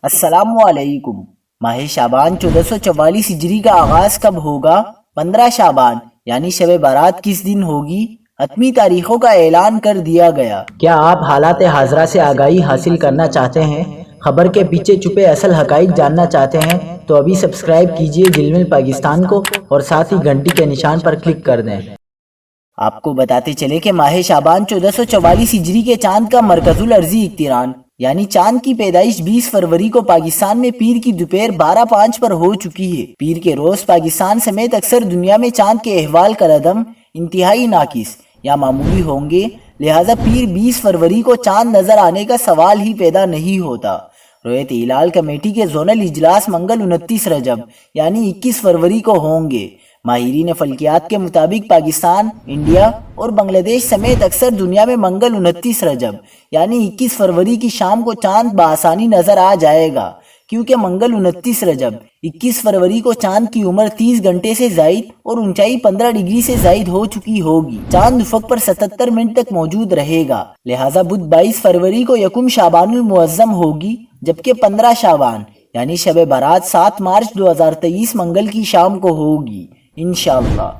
السلام علیکم۔ ماہ شعبان 1444 ہجری کا آغاز کب ہوگا؟ 15 شعبان یعنی شب برات کس دن ہوگی؟ حتمی تاریخوں کا اعلان کر دیا گیا۔ کیا آپ حالات حاضرہ سے آگاہی حاصل کرنا چاہتے ہیں؟ خبر کے پیچھے چھپے اصل حقائق جاننا چاہتے ہیں تو ابھی سبسکرائب کیجئے جلمل پاکستان کو اور ساتھ ہی گھنٹی کے نشان پر کلک کر دیں۔ آپ کو بتاتے چلے کہ ماہ شعبان 1444 ہجری کے چاند کا مرکز الارضی اقتران یعنی چاند کی پیدائش 20 فروری کو پاکستان میں پیر کی دوپہر 12:05 پر ہو چکی ہے۔ پیر کے روز پاکستان سمیت اکثر دنیا میں چاند کے احوال کا ردم انتہائی ناقص یا معمولی ہوں گے، لہٰذا پیر 20 فروری کو چاند نظر آنے کا سوال ہی پیدا نہیں ہوتا۔ رویت ہلال کمیٹی کے زونل اجلاس منگل 29 رجب یعنی 21 فروری کو ہوں گے۔ ماہرین فلکیات کے مطابق پاکستان، انڈیا اور بنگلہ دیش سمیت اکثر دنیا میں منگل 29 رجب یعنی 21 فروری کی شام کو چاند بآسانی نظر آ جائے گا، کیونکہ منگل 29 رجب 21 فروری کو چاند کی عمر 30 گھنٹے سے زائد اور اونچائی 15 ڈگری سے زائد ہو چکی ہوگی۔ چاند افق پر 77 منٹ تک موجود رہے گا، لہٰذا بدھ 22 فروری کو یکم شعبان المعظم ہوگی، جبکہ 15 شعبان یعنی شب برات 7 مارچ 2023 منگل کی شام کو ہوگی انشاءاللہ۔